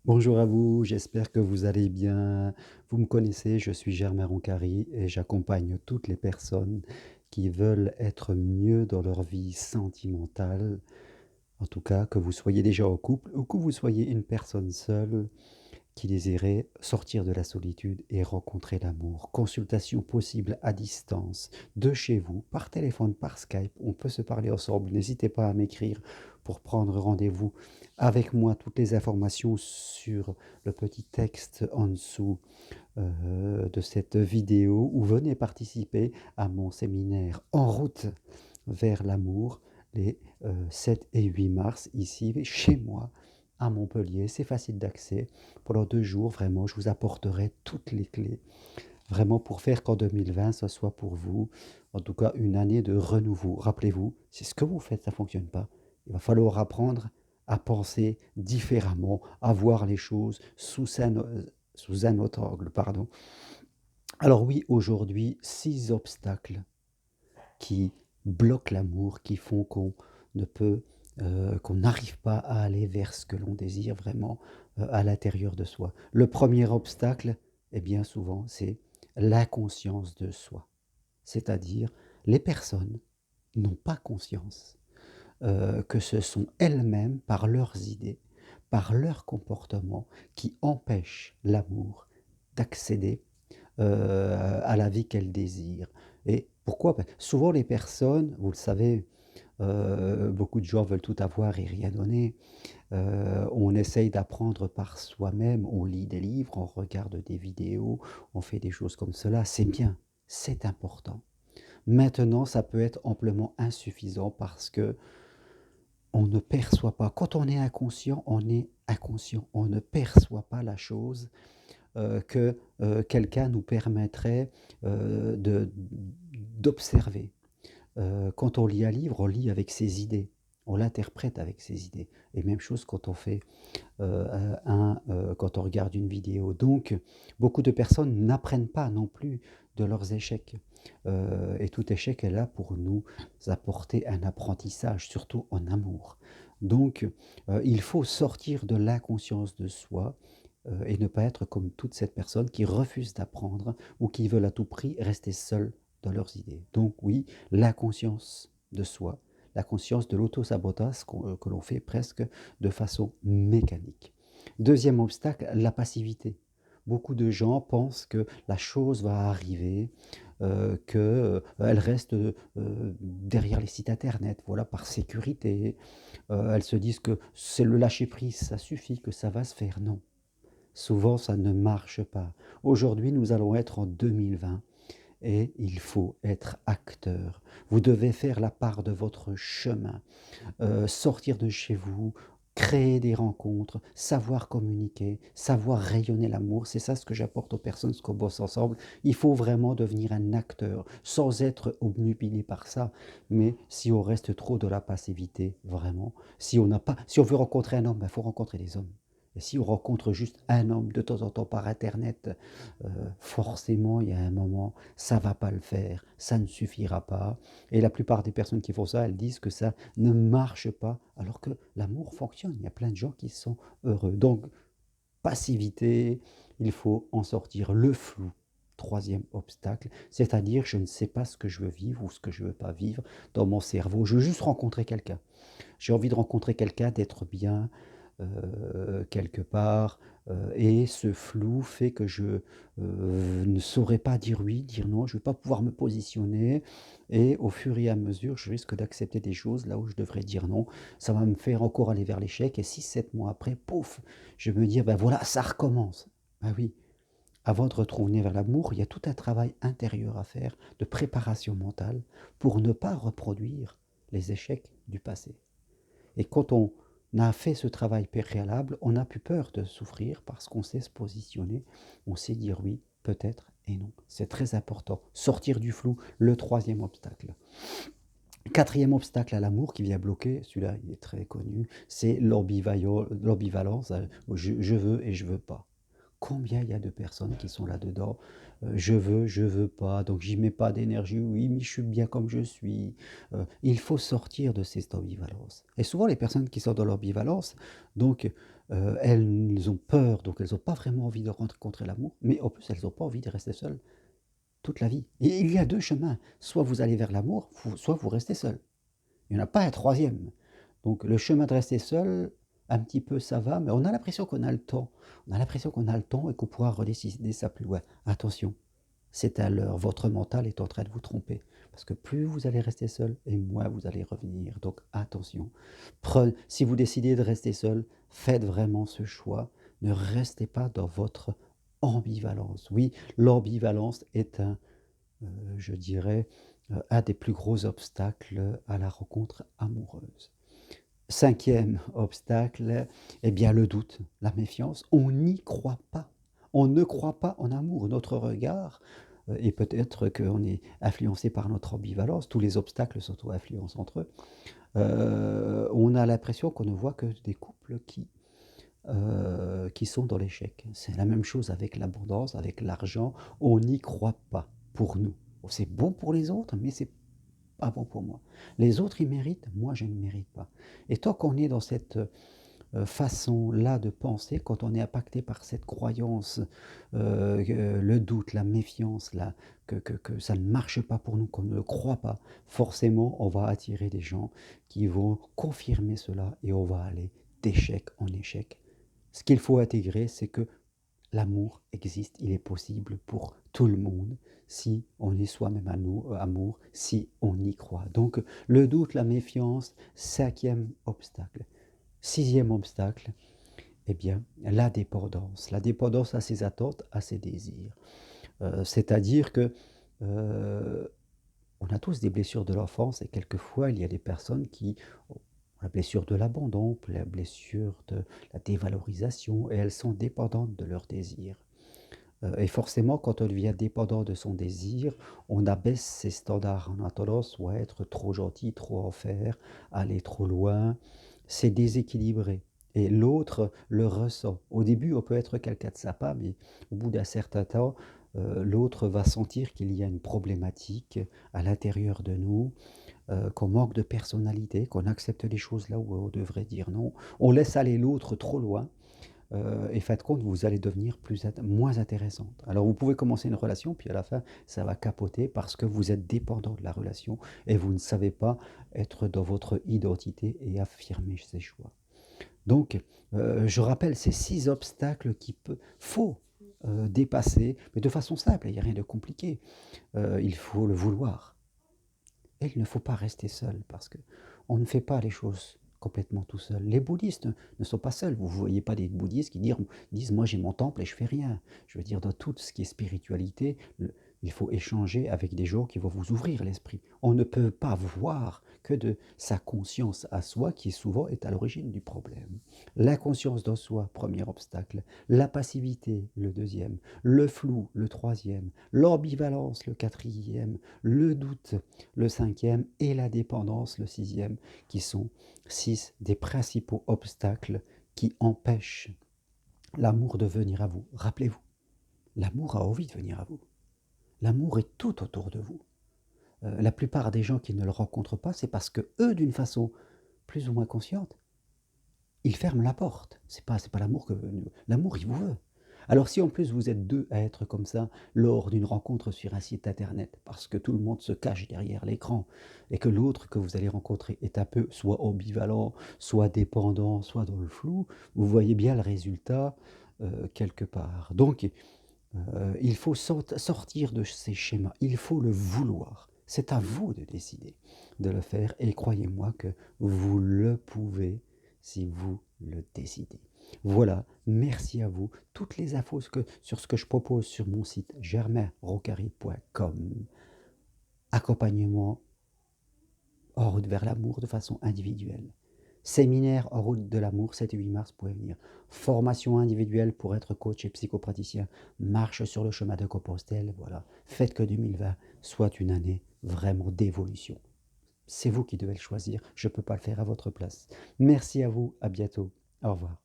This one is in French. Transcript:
Bonjour à vous, j'espère que vous allez bien. Vous me connaissez, je suis Germain Roncari et j'accompagne toutes les personnes qui veulent être mieux dans leur vie sentimentale. En tout cas, que vous soyez déjà en couple ou que vous soyez une personne seule qui désirait sortir de la solitude et rencontrer l'amour. Consultation possible à distance, de chez vous, par téléphone, par Skype. On peut se parler ensemble. N'hésitez pas à m'écrire pour prendre rendez-vous avec moi. Toutes les informations sur le petit texte en dessous de cette vidéo ou venez participer à mon séminaire En route vers l'amour les 7 et 8 mars ici chez moi à Montpellier. C'est facile d'accès. Pendant 2 jours, vraiment, je vous apporterai toutes les clés, vraiment pour faire qu'en 2020, ce soit pour vous, en tout cas, une année de renouveau. Rappelez-vous, si ce que vous faites, ça ne fonctionne pas, il va falloir apprendre à penser différemment, à voir les choses sous un autre angle, pardon. Alors oui, aujourd'hui, 6 obstacles qui bloquent l'amour, qui font qu'on ne peut, qu'on n'arrive pas à aller vers ce que l'on désire vraiment, à l'intérieur de soi. Le premier obstacle, et bien souvent, c'est l'inconscience de soi. C'est-à-dire, les personnes n'ont pas conscience, que ce sont elles-mêmes, par leurs idées, par leur comportement, qui empêchent l'amour d'accéder à la vie qu'elles désirent. Et pourquoi? Souvent les personnes, vous le savez, beaucoup de gens veulent tout avoir et rien donner. On essaye d'apprendre par soi-même, on lit des livres, on regarde des vidéos, on fait des choses comme cela. C'est bien, c'est important. Maintenant, ça peut être amplement insuffisant parce que on ne perçoit pas. Quand on est inconscient, on est inconscient. On ne perçoit pas la chose que quelqu'un nous permettrait d'observer. Quand on lit un livre, on lit avec ses idées, on l'interprète avec ses idées. Et même chose quand on fait quand on regarde une vidéo. Donc, beaucoup de personnes n'apprennent pas non plus de leurs échecs. Et tout échec est là pour nous apporter un apprentissage, surtout en amour. Donc, il faut sortir de l'inconscience de soi et ne pas être comme toute cette personne qui refuse d'apprendre ou qui veulent à tout prix rester seule dans leurs idées. Donc oui, la conscience de soi, la conscience de l'auto-sabotage que l'on fait presque de façon mécanique. Deuxième obstacle, la passivité. Beaucoup de gens pensent que la chose va arriver, qu'elle reste derrière les sites internet, voilà, par sécurité. Elles se disent que c'est le lâcher-prise, ça suffit, que ça va se faire. Non, souvent ça ne marche pas. Aujourd'hui, nous allons être en 2020 et il faut être acteur. Vous devez faire la part de votre chemin, sortir de chez vous, créer des rencontres, savoir communiquer, savoir rayonner l'amour. C'est ça ce que j'apporte aux personnes, ce qu'on bosse ensemble. Il faut vraiment devenir un acteur, sans être obnubilé par ça. Mais si on reste trop dans la passivité, vraiment, si on veut rencontrer un homme, il faut rencontrer des hommes. Et si on rencontre juste un homme de temps en temps par internet, forcément, il y a un moment, ça va pas le faire, ça ne suffira pas. Et la plupart des personnes qui font ça, elles disent que ça ne marche pas, alors que l'amour fonctionne. Il y a plein de gens qui sont heureux. Donc, passivité, il faut en sortir. Le flou, troisième obstacle, c'est-à-dire je ne sais pas ce que je veux vivre ou ce que je ne veux pas vivre dans mon cerveau. Je veux juste rencontrer quelqu'un. J'ai envie de rencontrer quelqu'un, d'être bien quelque part, et ce flou fait que je ne saurais pas dire oui, dire non, je ne vais pas pouvoir me positionner et au fur et à mesure, je risque d'accepter des choses là où je devrais dire non. Ça va me faire encore aller vers l'échec et 6 7 mois après, pouf, je me dis: «Ben voilà, ça recommence». Ah oui, avant de retourner vers l'amour, il y a tout un travail intérieur à faire, de préparation mentale pour ne pas reproduire les échecs du passé. Et quand on a fait ce travail préalable, on n'a plus peur de souffrir parce qu'on sait se positionner, on sait dire oui, peut-être et non. C'est très important. Sortir du flou, le troisième obstacle. Quatrième obstacle à l'amour qui vient bloquer, celui-là il est très connu, c'est l'ambivalence, je veux et je veux pas. Combien il y a de personnes qui sont là-dedans, je veux pas, donc j'y mets pas d'énergie. Oui, mais je suis bien comme je suis. Il faut sortir de cette ambivalence et souvent les personnes qui sont dans l'ambivalence, donc elles ont peur, donc elles ont pas vraiment envie de rencontrer l'amour, mais en plus elles ont pas envie de rester seules toute la vie. Et il y a 2 chemins, soit vous allez vers l'amour, soit vous restez seul. Il n'y en a pas un troisième. Donc le chemin de rester seul, un petit peu ça va, mais on a l'impression qu'on a le temps. On a l'impression qu'on a le temps et qu'on pourra redécider ça plus loin. Attention, c'est à l'heure. Votre mental est en train de vous tromper. Parce que plus vous allez rester seul, et moins vous allez revenir. Donc attention. Si vous décidez de rester seul, faites vraiment ce choix. Ne restez pas dans votre ambivalence. Oui, l'ambivalence est je dirais, un des plus gros obstacles à la rencontre amoureuse. Cinquième obstacle, eh bien le doute, la méfiance. On n'y croit pas. On ne croit pas en amour. Notre regard, et peut-être qu'on est influencé par notre ambivalence, tous les obstacles s'auto-influencent entre eux, on a l'impression qu'on ne voit que des couples qui sont dans l'échec. C'est la même chose avec l'abondance, avec l'argent. On n'y croit pas pour nous. C'est bon pour les autres, mais c'est pas bon pour moi. Les autres, ils méritent, moi, je ne mérite pas. Et tant qu'on est dans cette façon-là de penser, quand on est impacté par cette croyance, le doute, la méfiance, que ça ne marche pas pour nous, qu'on ne le croit pas, forcément, on va attirer des gens qui vont confirmer cela et on va aller d'échec en échec. Ce qu'il faut intégrer, c'est que l'amour existe, il est possible pour tout le monde si on est soi-même amour, si on y croit. Donc le doute, la méfiance, cinquième obstacle. Sixième obstacle, eh bien, la dépendance à ses attentes, à ses désirs. C'est-à-dire que on a tous des blessures de l'enfance et quelquefois il y a des personnes qui ont la blessure de l'abandon, la blessure de la dévalorisation et elles sont dépendantes de leurs désirs. Et forcément, quand on devient dépendant de son désir, on abaisse ses standards. On a tendance soit à être trop gentil, trop en faire, aller trop loin. C'est déséquilibré. Et l'autre le ressent. Au début, on peut être quelqu'un de sympa, mais au bout d'un certain temps, l'autre va sentir qu'il y a une problématique à l'intérieur de nous, qu'on manque de personnalité, qu'on accepte les choses là où on devrait dire non. On laisse aller l'autre trop loin et faites compte, vous allez devenir moins intéressante. Alors vous pouvez commencer une relation, puis à la fin, ça va capoter parce que vous êtes dépendant de la relation et vous ne savez pas être dans votre identité et affirmer ses choix. Donc, je rappelle ces 6 obstacles faut dépasser, mais de façon simple, il n'y a rien de compliqué. Il faut le vouloir. Et il ne faut pas rester seul parce que on ne fait pas les choses complètement tout seul. Les bouddhistes ne sont pas seuls. Vous ne voyez pas des bouddhistes qui disent moi j'ai mon temple et je fais rien. Je veux dire, dans tout ce qui est spiritualité, il faut échanger avec des gens qui vont vous ouvrir l'esprit. On ne peut pas voir que de sa conscience à soi qui souvent est à l'origine du problème. L'inconscience de soi, premier obstacle. La passivité, le deuxième. Le flou, le troisième. L'ambivalence, le quatrième. Le doute, le cinquième, et la dépendance, le sixième, qui sont 6 des principaux obstacles qui empêchent l'amour de venir à vous. Rappelez-vous, l'amour a envie de venir à vous. L'amour est tout autour de vous. La plupart des gens qui ne le rencontrent pas, c'est parce que eux, d'une façon plus ou moins consciente, ils ferment la porte. C'est pas l'amour que l'amour, il vous veut. Alors si en plus vous êtes 2 à être comme ça lors d'une rencontre sur un site internet, parce que tout le monde se cache derrière l'écran, et que l'autre que vous allez rencontrer est un peu soit ambivalent, soit dépendant, soit dans le flou, vous voyez bien le résultat quelque part. Donc il faut sortir de ces schémas, il faut le vouloir. C'est à vous de décider de le faire et croyez-moi que vous le pouvez si vous le décidez. Voilà, merci à vous. Toutes les infos sur ce que je propose sur mon site germainrocari.com. Accompagnement en route vers l'amour de façon individuelle. Séminaire en route de l'amour, 7 et 8 mars, pour venir. Formation individuelle pour être coach et psychopraticien. Marche sur le chemin de Compostelle, voilà. Faites que 2020 soit une année vraiment d'évolution. C'est vous qui devez le choisir, je ne peux pas le faire à votre place. Merci à vous, à bientôt. Au revoir.